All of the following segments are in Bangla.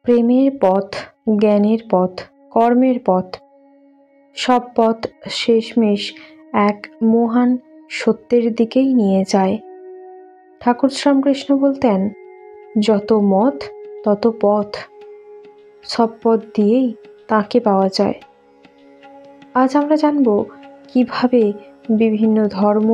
প্রেমের পথ, জ্ঞানের পথ, কর্মের পথ, সব পথ শেষমেশ এক মহান সত্যের দিকেই নিয়ে যায়। ঠাকুর শ্রীরামকৃষ্ণ বলতেন, যত মত তত পথ, সব পথ দিয়েই তাকে পাওয়া যায়। আজ আমরা জানব কিভাবে বিভিন্ন ধর্ম,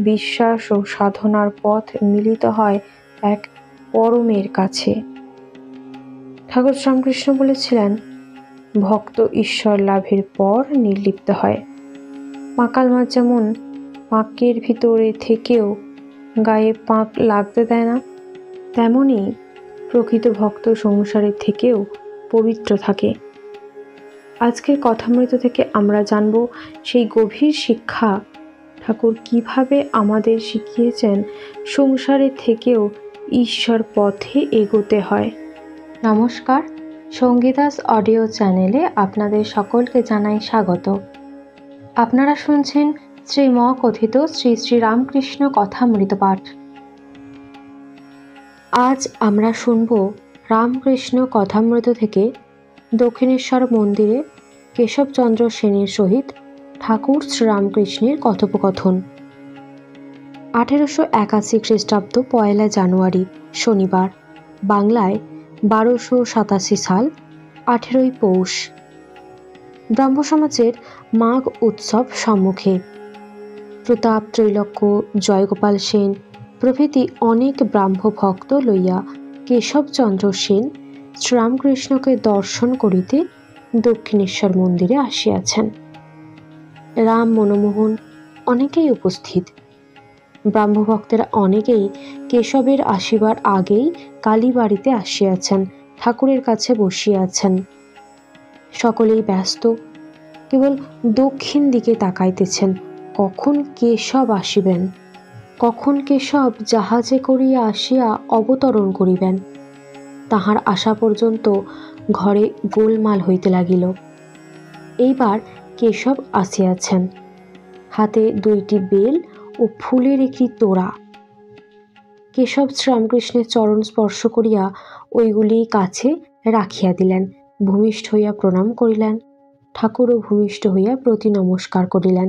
বিশ্বাস ও সাধনার পথ মিলিত হয় এক পরমের কাছে। ঠাকুর শ্রীরামকৃষ্ণ বলেছিলেন, ভক্ত ঈশ্বর লাভের পর নির্লিপ্ত হয়। পাঁকাল মাছ যেমন পাঁকের ভিতরে থেকেও গায়ে পাঁক লাগতে দেয় না, তেমনি প্রকৃত ভক্ত সংসারের থেকেও পবিত্র থাকে। আজকের কথামৃত থেকে আমরা জানব সেই গভীর শিক্ষা ঠাকুর কিভাবে আমাদের শিখিয়েছেন সংসারের থেকেও ঈশ্বর পথে এগোতে হয়। নমস্কার, সঙ্গীতাস অডিও চ্যানেলে আপনাদের সকলকে জানাই স্বাগত। আপনারা শুনছেন শ্রীম কথিত শ্রী শ্রী রামকৃষ্ণ কথামৃত পাঠ। আজ আমরা শুনব রামকৃষ্ণ কথামৃত থেকে দক্ষিণেশ্বর মন্দিরে কেশবচন্দ্র সেনের সহিত ঠাকুর শ্রীরামকৃষ্ণের কথোপকথন। 1881 খ্রিস্টাব্দ 1 জানুয়ারি শনিবার, বাংলায় 1287 সাল 18 পৌষ। ব্রাহ্ম সমাজের মাঘ উৎসব সম্মুখে প্রতাপ ত্রৈলোক্য, জয়গোপাল সেন প্রভৃতি অনেক ব্রাহ্ম ভক্ত লইয়া কেশবচন্দ্র সেন শ্রীরামকৃষ্ণকে দর্শন করিতে দক্ষিণেশ্বর মন্দিরে আসিয়াছেন। রাম, মনমোহন অনেকেই উপস্থিত। ব্রাহ্মভক্তেরা অনেকেই কেশবের আসিবার আগেই কালীবাড়িতে আসিয়াছেন, ঠাকুরের কাছে বসিয়াছেন। সকলেই ব্যস্ত, কেবল দক্ষিণ দিকে তাকাইতেছেন, কখন কেশব আসিবেন, কখন কেশব জাহাজে করিয়া আসিয়া অবতরণ করিবেন। তাহার আসা পর্যন্ত ঘরে গোলমাল হইতে লাগিল। এইবার কেশব আসিয়াছেন, হাতে 2টি বেল ও ফুলের একটি তোড়া। কেশব শ্রীরামকৃষ্ণের চরণ স্পর্শ করিয়া ওইগুলি কাছে রাখিয়া দিলেন, ভূমিষ্ঠ হইয়া প্রণাম করিলেন। ঠাকুরও ভূমিষ্ঠ হইয়া প্রতি নমস্কার করিলেন।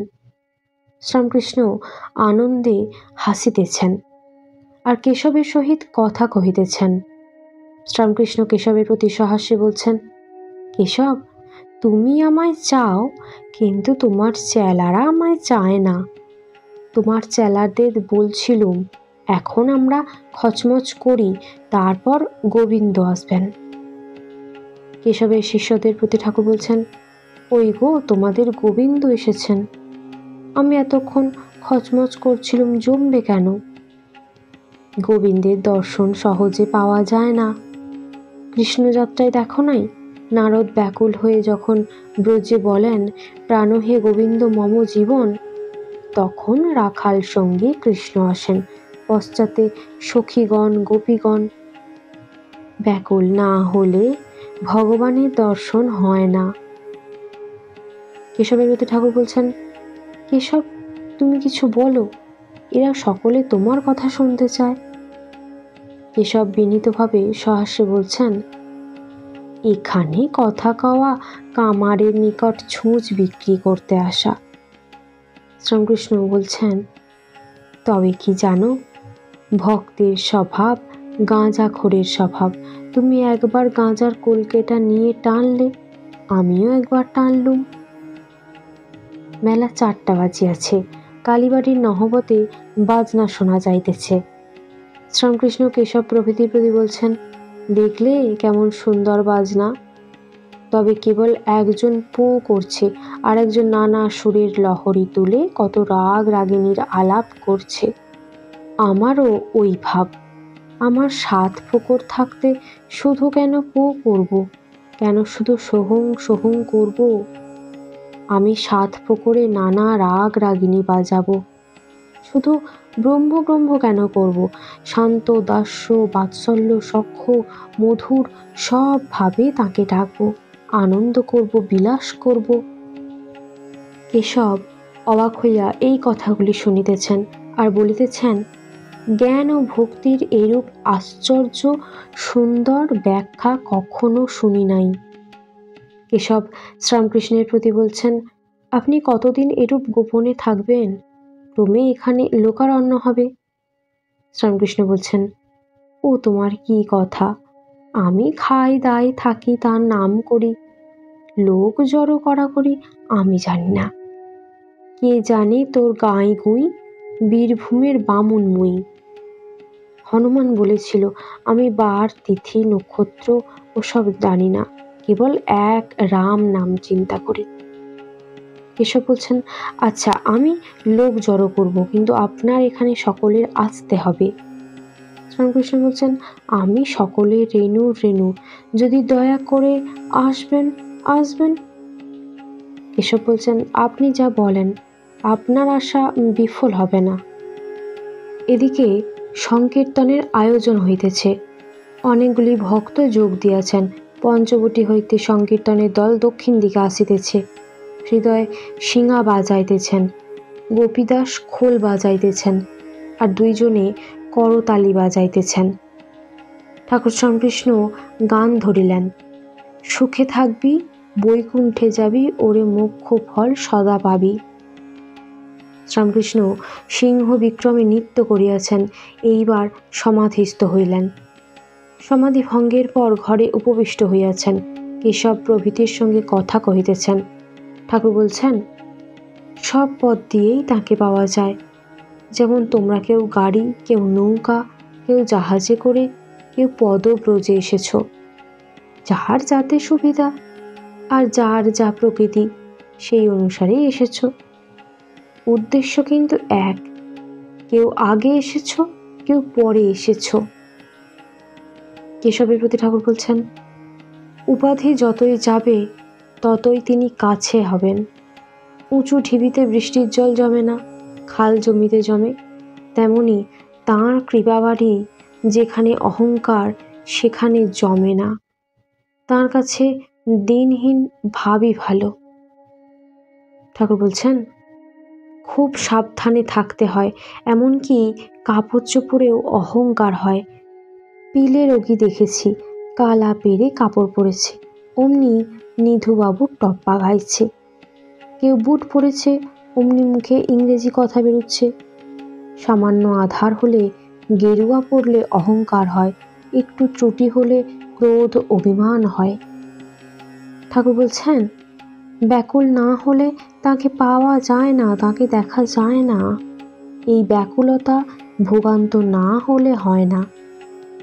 শ্রীরামকৃষ্ণ আনন্দে হাসিতেছেন আর কেশবের সহিত কথা কহিতেছেন। শ্রীরামকৃষ্ণ কেশবের প্রতি সহাস্যে বলছেন, কেশব, তুমি আমায় চাও, কিন্তু তোমার চেলারা আমায় চায় না। তোমার চেলাদের বলছিলুম, এখন আমরা খচমচ করি, তারপর গোবিন্দ আসবেন। কেশবের শিষ্যদের প্রতি ঠাকুর বলছেন, ওই গো, তোমাদের গোবিন্দ এসেছেন। আমি এতক্ষণ খচমচ করছিলুম, জমবে কেন? গোবিন্দের দর্শন সহজে পাওয়া যায় না। কৃষ্ণযাত্রায় দেখো নাই, নারদ ব্যাকুল হয়ে যখন ব্রজে বলেন, প্রাণহে গোবিন্দ মম জীবন, তখন রাখাল সঙ্গে কৃষ্ণ আসেন, পশ্চাতে সখীগণ, গোপীগণ। ব্যাকুল না হলে ভগবানের দর্শন হয় না। কেশবের প্রতি ঠাকুর বলছেন, কেশব, তুমি কিছু বলো, এরা সকলে তোমার কথা শুনতে চায়। কেশব বিনীতভাবে সহাস্যে বলছেন, এখানে কথা কওয়া কামারের নিকট ছুঁচ বিক্রি করতে আসা। শ্রীরামকৃষ্ণ বলছেন, তবে কি জানো, ভক্তের স্বভাব গাঁজাখোরের স্বভাব। তুমি একবার গাঁজার কলকেটা নিয়ে টানলে, আমিও একবার টানলুম। বেলা 4টা বাজিয়াছে, কালীবাড়ির নহবতে বাজনা শোনা যাইতেছে। শ্রীরামকৃষ্ণ কেশব প্রভৃতির প্রতি বলছেন, দেখলে কেমন সুন্দর বাজনা, তবে কেবল একজন পো করছে, আর একজন নানা সুরের লহরী তুলে কত রাগ রাগিনীর আলাপ করছে। আমারও ওই ভাব। আমার 7 ফোঁকর থাকতে শুধু কেন পো করব, কেন শুধু সোহং সোহং করব? আমি 7 ফোঁকরে নানা রাগ রাগিনী বাজাবো। শুধু ব্রহ্ম ব্রহ্ম কেন করব? শান্ত, দাস্য, বাৎসল্য, সখ্য, মধুর সব ভাবে তাকে ডাকবো, আনন্দ করব, বিলাস করব। কেশব অবাক হইয়া এই কথাগুলি শুনিতেছেন আর বলিতেছেন, জ্ঞান ও ভক্তির এরূপ আশ্চর্য সুন্দর ব্যাখ্যা কখনো শুনি নাই। কেশব শ্রীরামকৃষ্ণের প্রতি বলছেন, আপনি কতদিন এরূপ গোপনে থাকবেন? ক্রমে এখানে লোকারণ্য হবে। শ্রীরামকৃষ্ণ বলছেন, ও তোমার কি কথা, আমি খাই দাই থাকি, তার নাম করি, লোক জড়ো করা করি আমি জানি না। কে জানে তোর গাই গুই, বীরভূমের বামুন মুই। হনুমান বলেছিল, আমি বার তিথি নক্ষত্র ওসব জানি না, কেবল এক রাম নাম চিন্তা করি। কেশব বলছেন, আচ্ছা আমি লোক জড়ো করব, কিন্তু আপনার এখানে সকলের আসতে হবে। শ্রীরামকৃষ্ণ বলছেন, আমি সকলের রেণু রেণু, যদি দয়া করে আসবেন আসবেন। কেশব বলছেন, আপনি যা বলেন, আপনার আশা বিফল হবে না। এদিকে সংকীর্তনের আয়োজন হইতেছে, অনেকগুলি ভক্ত যোগ দিয়াছেন। পঞ্চবটী হইতে সংকীর্তনের দল দক্ষিণ দিকে আসিতেছে। হৃদয় শিঙা বাজাইতেছেন, গোপীদাস খোল বাজাইতেছেন, আর দুইজনে করতালি বাজাইতেছেন। ঠাকুর শ্রীরামকৃষ্ণ গান ধরিলেন, সুখে থাকবি বৈকুণ্ঠে যাবি, ওরে মোক্ষ ফল সদা পাবি। শ্রীরামকৃষ্ণ সিংহ বিক্রমে নৃত্য করিয়াছেন, এইবার সমাধিস্থ হইলেন। সমাধি ভঙ্গের পর ঘরে উপবিষ্ট হইয়াছেন, কেশব প্রভৃতির সঙ্গে কথা কহিতেছেন। ঠাকুর বলছেন, সব পথ দিয়েই তাকে পাওয়া যায়, যেমন তোমরা কেউ গাড়ি, কেউ নৌকা, কেউ জাহাজে করে, কেউ পদব্রজে এসেছ। যার যাতে সুবিধা আর যার যা প্রকৃতি সেই অনুসারেই এসেছ। উদ্দেশ্য কিন্তু এক, কেউ আগে এসেছ, কেউ পরে এসেছ। কেশবের প্রতি ঠাকুর বলছেন, উপাধি যতই যাবে ততই তিনি কাছে হবেন। উঁচু ঢিবিতে বৃষ্টির জল জমে না, খাল জমিতে জমে, তেমনি তাঁর কৃপাবাড়ি যেখানে অহংকার সেখানে জমে না। তাঁর কাছে দিনহীন ভাবই ভালো। ঠাকুর বলছেন, খুব সাবধানে থাকতে হয়, এমনকি কাপড় চোপড়েও অহংকার হয়। পিলে রোগী দেখেছি, কালা পেরে কাপড় পরেছে, অমনি নিধুবাবুর টপ্পা গাইছে। কেউ বুট পরেছে, অমনি মুখে ইংরেজি কথা বেরোচ্ছে। সামান্য আধার হলে গেরুয়া পরলে অহংকার হয়, একটু ত্রুটি হলে ক্রোধ অভিমান হয়। ঠাকুর বলছেন, ব্যাকুল না হলে তাকে পাওয়া যায় না, তাকে দেখা যায় না। এই ব্যাকুলতা ভোগান্ত না হলে হয় না।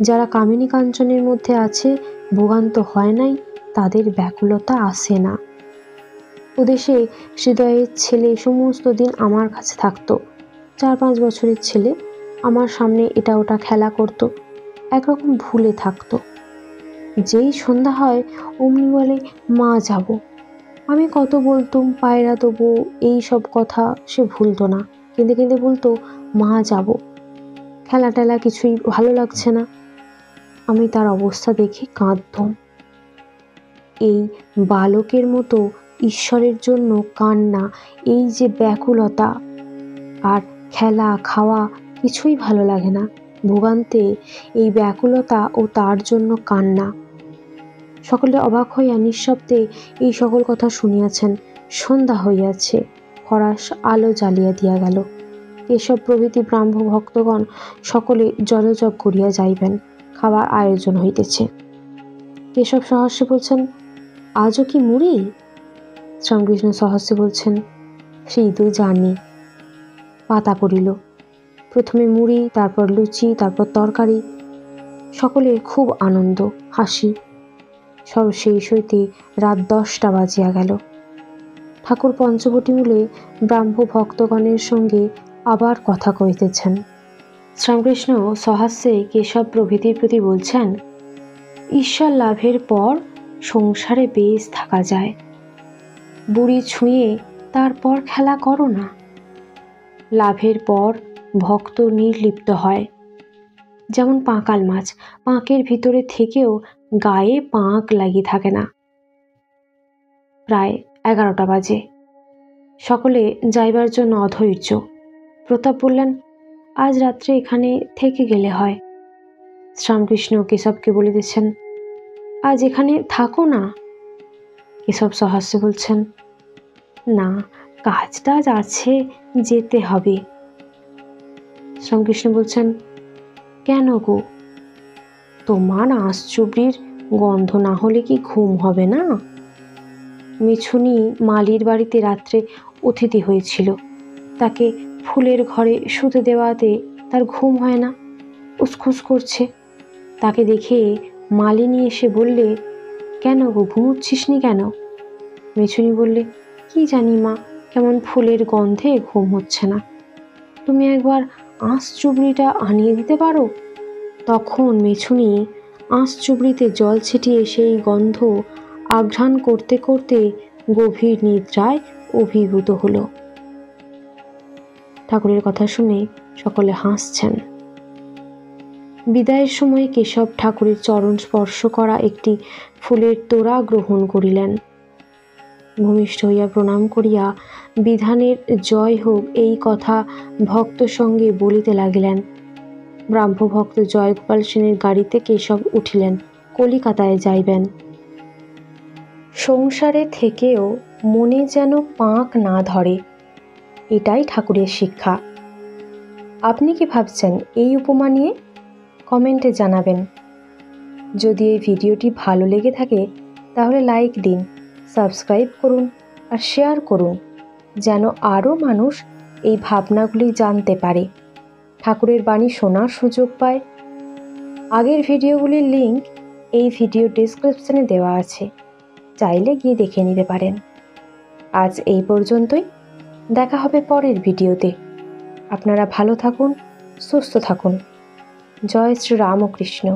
যারা কামিনী কাঞ্চনের মধ্যে আছে, ভোগান্ত হয় নাই, তাদের ব্যাকুলতা আসে না। ওদেশে হৃদয়ের ছেলে সমস্ত দিন আমার কাছে থাকতো। 4-5 বছরের ছেলে আমার সামনে এটা ওটা খেলা করত, একরকম ভুলে থাকতো। যেই সন্ধ্যা হয় অমনি বলে, মা যাব। আমি কত বলতুম পায়রা দেবো, এই সব কথা সে ভুলতো না, কেঁদে কেঁদে বলতো, মা যাব। খেলা টেলা কিছুই ভালো লাগছে না। আমি তার অবস্থা দেখে কাঁদতাম। এই বালকের মতো ঈশ্বরের জন্য কান্না, এই যে ব্যাকুলতা, আর খেলা খাওয়া কিছুই ভালো লাগে না। ভোগান্তে এই ব্যাকুলতা ও তার জন্য কান্না। সকলে অবাক হইয়া নিঃশব্দে এই সকল কথা শুনিয়াছেন। সন্ধ্যা হইয়াছে, ফরাস আলো জ্বালিয়া দিয়া গেল। কেশব প্রভৃতি ব্রাহ্ম ভক্তগণ সকলে জলজপ করিয়া যাইবেন, খাবার আয়োজন হইতেছে। কেশব সহস্যে বলছেন, আজও কি মুড়ি? শ্রীরামকৃষ্ণ সহস্যে বলছেন, সেই তো জানি। পাতা পড়িল, প্রথমে মুড়ি, তারপর লুচি, তারপর তরকারি। সকলের খুব আনন্দ, হাসি। সব শেষ হইতে রাত 10টা বাজিয়া গেল। ঠাকুর পঞ্চবটী মূলে ব্রাহ্ম ভক্তগণের সঙ্গে আবার কথা কহিতেছেন। শ্রীরামকৃষ্ণ সহাস্যে কেশব প্রভৃতির প্রতি বলছেন, ঈশ্বর লাভের পর সংসারে বেশ থাকা যায়। বুড়ি ছুঁয়ে তারপর খেলা করো না। লাভের পর ভক্ত নির্লিপ্ত হয়, যেমন পাঁকাল মাছ, পাঁকের ভিতরে থেকেও গায়ে পাঁক লাগিয়ে থাকে না। প্রায় 11টা বাজে। সকলে যাইবার জন্য অধৈর্য। প্রতাপ বললেন, আজ রাত্রে এখানে থেকে গেলে হয়। শ্রীরামকৃষ্ণ কেশবকে বলে দিচ্ছেন, আজ এখানে থাকো না। কেশব সহাস্যে বলছেন, না, কাজটা আজ আছে, যেতে হবে। শ্রীরামকৃষ্ণ বলছেন, কেন গো? তোমার আঁশচুবড়ির গন্ধ না হলে কি ঘুম হবে না? মিছুনি মালির বাড়িতে রাত্রে অতিথি হয়েছিল, তাকে ফুলের ঘরে শুতে দেওয়াতে তার ঘুম হয় না, উসখুস করছে। তাকে দেখে মালিনী এসে বললে, কেন গো, ঘুমোচ্ছিস নি কেন? মিছুনি বললে, কি জানি মা, কেমন ফুলের গন্ধে ঘুম হচ্ছে না, তুমি একবার আঁশচুবড়িটা আনিয়ে দিতে পারো? তখন মিছুনি আঁশচুবড়িতে জল ছিটিয়ে সেই গন্ধ আঘ্রাণ করতে করতে গভীর নিদ্রায় অভিভূত হলো। ঠাকুরের কথা শুনে সকলে হাসছেন। বিদায়ের সময় কেশব ঠাকুরের চরণ স্পর্শ করা একটি ফুলের তোড়া গ্রহণ করিলেন। ভূমিষ্ঠ হইয়া প্রণাম করিয়া বিধানের জয় হোক এই কথা ভক্ত সঙ্গে বলিতে লাগিলেন। ব্রাহ্মভক্ত জয়গোপাল সেনের গাড়িতে কেশব উঠিলেন, কলিকাতায় যাইবেন। সংসারে থেকেও মনে যেন পাঁক না ধরে, এটাই ঠাকুরের শিক্ষা। আপনি কি ভাবছেন এই উপমা নিয়ে? কমেন্টে জানাবেন। যদি এই ভিডিওটি ভালো লেগে থাকে তাহলে লাইক দিন, সাবস্ক্রাইব করুন আর শেয়ার করুন, যেন আরও মানুষ এই ভাবনাগুলি জানতে পারে, ঠাকুরের বাণী শোনার সুযোগ পায়। আগের ভিডিওগুলির লিংক এই ভিডিও ডেসক্রিপশনে দেওয়া আছে, চাইলে গিয়ে দেখে নিতে পারেন। আজ এই পর্যন্তই, দেখা হবে পরের ভিডিওতে। আপনারা ভালো থাকুন, সুস্থ থাকুন। জয় শ্রী রামকৃষ্ণ।